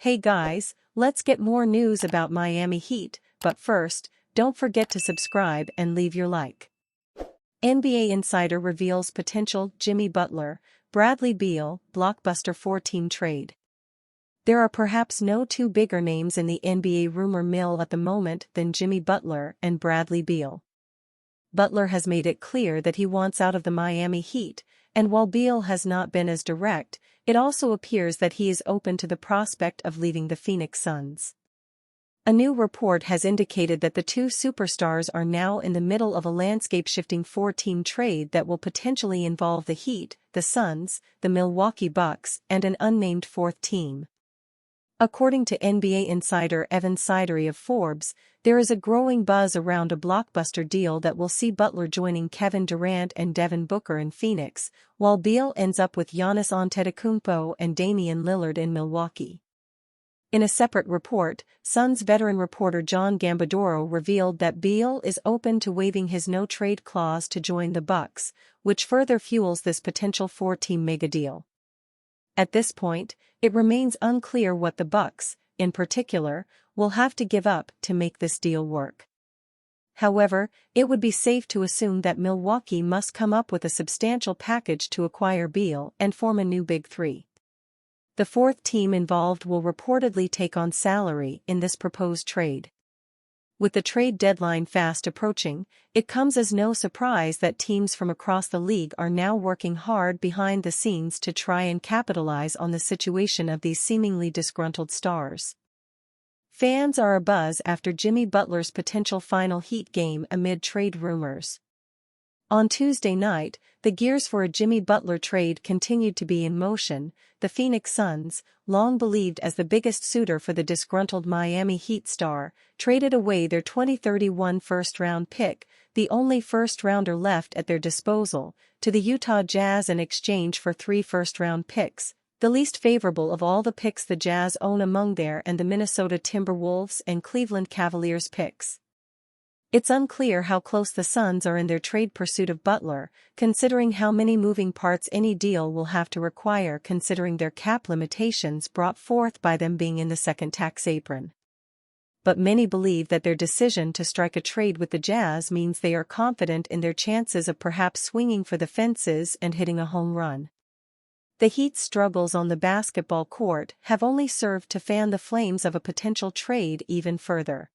Hey guys, let's get more news about Miami Heat, but first, don't forget to subscribe and leave your like. NBA Insider reveals potential Jimmy Butler, Bradley Beal, blockbuster four-team trade. There are perhaps no two bigger names in the NBA rumor mill at the moment than Jimmy Butler and Bradley Beal. Butler has made it clear that he wants out of the Miami Heat, and while Beal has not been as direct, it also appears that he is open to the prospect of leaving the Phoenix Suns. A new report has indicated that the two superstars are now in the middle of a landscape-shifting four-team trade that will potentially involve the Heat, the Suns, the Milwaukee Bucks, and an unnamed fourth team. According to NBA insider Evan Sidery of Forbes, there is a growing buzz around a blockbuster deal that will see Butler joining Kevin Durant and Devin Booker in Phoenix, while Beal ends up with Giannis Antetokounmpo and Damian Lillard in Milwaukee. In a separate report, Suns veteran reporter John Gambadoro revealed that Beal is open to waiving his no-trade clause to join the Bucks, which further fuels this potential four-team megadeal. At this point, it remains unclear what the Bucks, in particular, will have to give up to make this deal work. However, it would be safe to assume that Milwaukee must come up with a substantial package to acquire Beal and form a new Big Three. The fourth team involved will reportedly take on salary in this proposed trade. With the trade deadline fast approaching, it comes as no surprise that teams from across the league are now working hard behind the scenes to try and capitalize on the situation of these seemingly disgruntled stars. Fans are abuzz after Jimmy Butler's potential final Heat game amid trade rumors. On Tuesday night, the gears for a Jimmy Butler trade continued to be in motion. The Phoenix Suns, long believed as the biggest suitor for the disgruntled Miami Heat star, traded away their 2031 first-round pick, the only first-rounder left at their disposal, to the Utah Jazz in exchange for 3 first-round picks, the least favorable of all the picks the Jazz own among their and the Minnesota Timberwolves and Cleveland Cavaliers picks. It's unclear how close the Suns are in their trade pursuit of Butler, considering how many moving parts any deal will have to require considering their cap limitations brought forth by them being in the second tax apron. But many believe that their decision to strike a trade with the Jazz means they are confident in their chances of perhaps swinging for the fences and hitting a home run. The Heat's struggles on the basketball court have only served to fan the flames of a potential trade even further.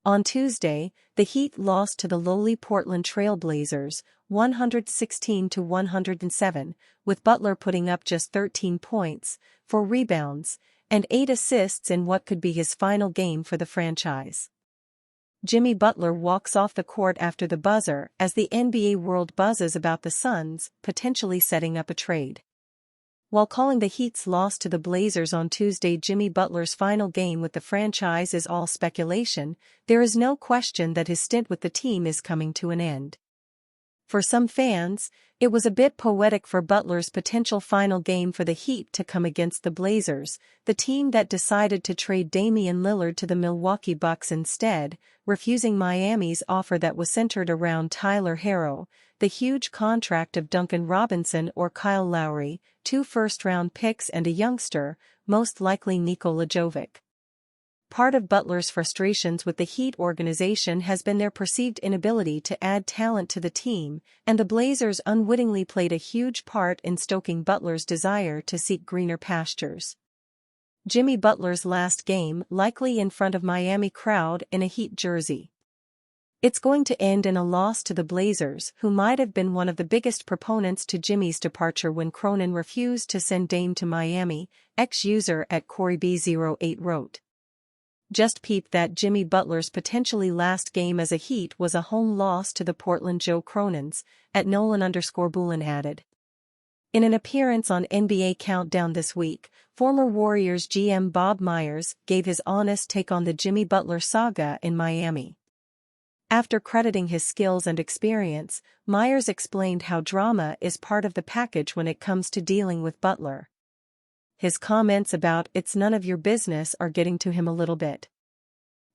On Tuesday, the Heat lost to the lowly Portland Trail Blazers, 116-107, with Butler putting up just 13 points, 4 rebounds, and 8 assists in what could be his final game for the franchise. Jimmy Butler walks off the court after the buzzer as the NBA world buzzes about the Suns potentially setting up a trade. While calling the Heat's loss to the Blazers on Tuesday Jimmy Butler's final game with the franchise is all speculation, there is no question that his stint with the team is coming to an end. For some fans, it was a bit poetic for Butler's potential final game for the Heat to come against the Blazers, the team that decided to trade Damian Lillard to the Milwaukee Bucks instead, refusing Miami's offer that was centered around Tyler Herro, the huge contract of Duncan Robinson or Kyle Lowry, 2 first-round picks and a youngster, most likely Nikola Jovic. Part of Butler's frustrations with the Heat organization has been their perceived inability to add talent to the team, and the Blazers unwittingly played a huge part in stoking Butler's desire to seek greener pastures. Jimmy Butler's last game likely in front of Miami crowd in a Heat jersey. It's going to end in a loss to the Blazers, who might have been one of the biggest proponents to Jimmy's departure when Cronin refused to send Dame to Miami, ex-user at CoreyB08 wrote. Just peep that Jimmy Butler's potentially last game as a Heat was a home loss to the Portland Joe Cronins, at Nolan_Bullen added. In an appearance on NBA Countdown this week, former Warriors GM Bob Myers gave his honest take on the Jimmy Butler saga in Miami. After crediting his skills and experience, Myers explained how drama is part of the package when it comes to dealing with Butler. His comments about "it's none of your business" are getting to him a little bit.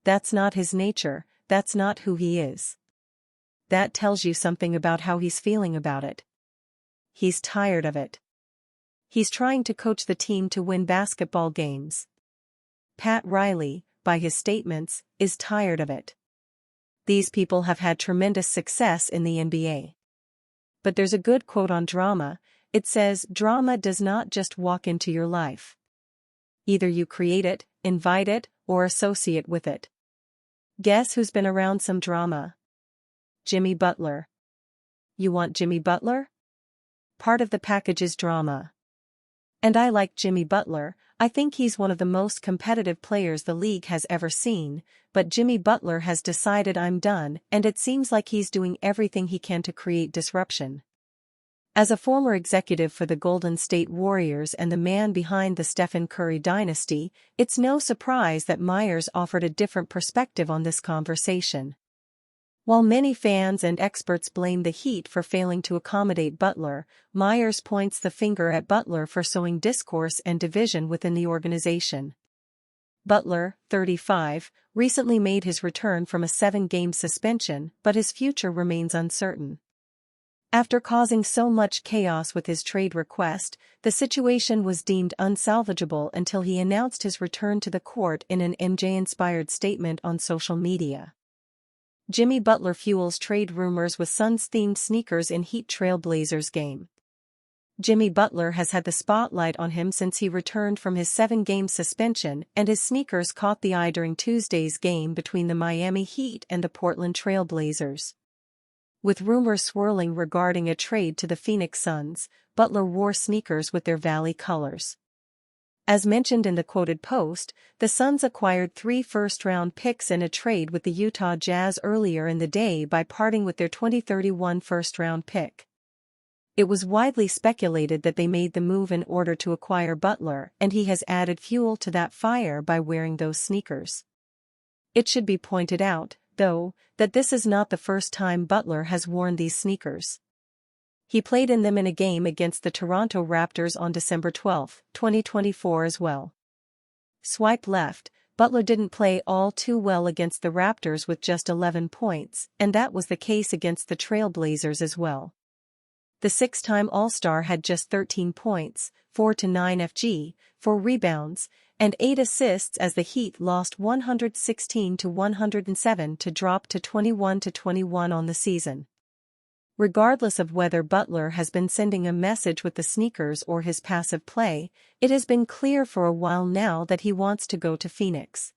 That's not his nature, that's not who he is. That tells you something about how he's feeling about it. He's tired of it. He's trying to coach the team to win basketball games. Pat Riley, by his statements, is tired of it. These people have had tremendous success in the NBA. But there's a good quote on drama. It says, "Drama does not just walk into your life. Either you create it, invite it, or associate with it." Guess who's been around some drama? Jimmy Butler. You want Jimmy Butler? Part of the package is drama. And I like Jimmy Butler. I think he's one of the most competitive players the league has ever seen, but Jimmy Butler has decided I'm done, and it seems like he's doing everything he can to create disruption. As a former executive for the Golden State Warriors and the man behind the Stephen Curry dynasty, it's no surprise that Myers offered a different perspective on this conversation. While many fans and experts blame the Heat for failing to accommodate Butler, Myers points the finger at Butler for sowing discourse and division within the organization. Butler, 35, recently made his return from a 7-game suspension, but his future remains uncertain. After causing so much chaos with his trade request, the situation was deemed unsalvageable until he announced his return to the court in an MJ-inspired statement on social media. Jimmy Butler fuels trade rumors with Suns-themed sneakers in Heat Trailblazers game. Jimmy Butler has had the spotlight on him since he returned from his 7-game suspension, and his sneakers caught the eye during Tuesday's game between the Miami Heat and the Portland Trailblazers. With rumors swirling regarding a trade to the Phoenix Suns, Butler wore sneakers with their Valley colors. As mentioned in the quoted post, the Suns acquired 3 first-round picks in a trade with the Utah Jazz earlier in the day by parting with their 2031 first-round pick. It was widely speculated that they made the move in order to acquire Butler, and he has added fuel to that fire by wearing those sneakers. It should be pointed out, though, that this is not the first time Butler has worn these sneakers. He played in them in a game against the Toronto Raptors on December 12, 2024 as well. Swipe left, Butler didn't play all too well against the Raptors with just 11 points, and that was the case against the Trailblazers as well. The 6-time All-Star had just 13 points, 4 to 9 FG, 4 rebounds, and 8 assists as the Heat lost 116-107 to drop to 21-21 on the season. Regardless of whether Butler has been sending a message with the sneakers or his passive play, it has been clear for a while now that he wants to go to Phoenix.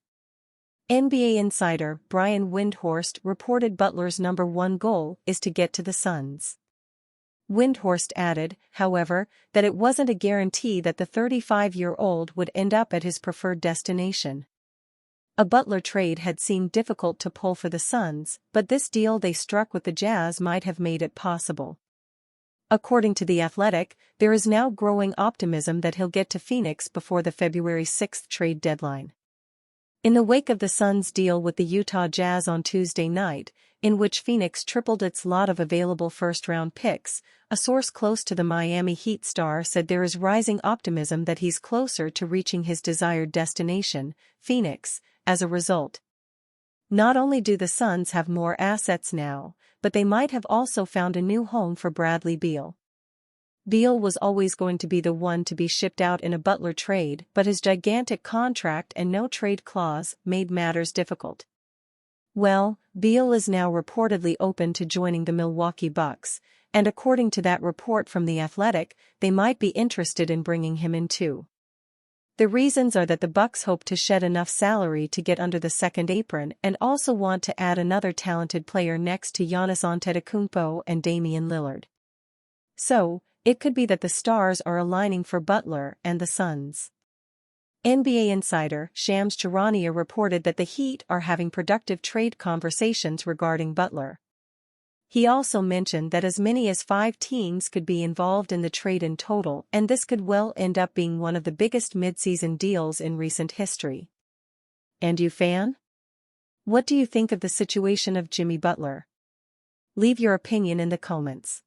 NBA insider Brian Windhorst reported Butler's #1 goal is to get to the Suns. Windhorst added, however, that it wasn't a guarantee that the 35-year-old would end up at his preferred destination. A Butler trade had seemed difficult to pull for the Suns, but this deal they struck with the Jazz might have made it possible. According to The Athletic, there is now growing optimism that he'll get to Phoenix before the February 6 trade deadline. In the wake of the Suns' deal with the Utah Jazz on Tuesday night, in which Phoenix tripled its lot of available first-round picks, a source close to the Miami Heat star said there is rising optimism that he's closer to reaching his desired destination, Phoenix, as a result. Not only do the Suns have more assets now, but they might have also found a new home for Bradley Beal. Beal was always going to be the one to be shipped out in a Butler trade, but his gigantic contract and no trade clause made matters difficult. Well, Beal is now reportedly open to joining the Milwaukee Bucks, and according to that report from The Athletic, they might be interested in bringing him in too. The reasons are that the Bucks hope to shed enough salary to get under the second apron and also want to add another talented player next to Giannis Antetokounmpo and Damian Lillard. So, it could be that the stars are aligning for Butler and the Suns. NBA insider Shams Charania reported that the Heat are having productive trade conversations regarding Butler. He also mentioned that as many as 5 teams could be involved in the trade in total, and this could well end up being one of the biggest midseason deals in recent history. And you fan? What do you think of the situation of Jimmy Butler? Leave your opinion in the comments.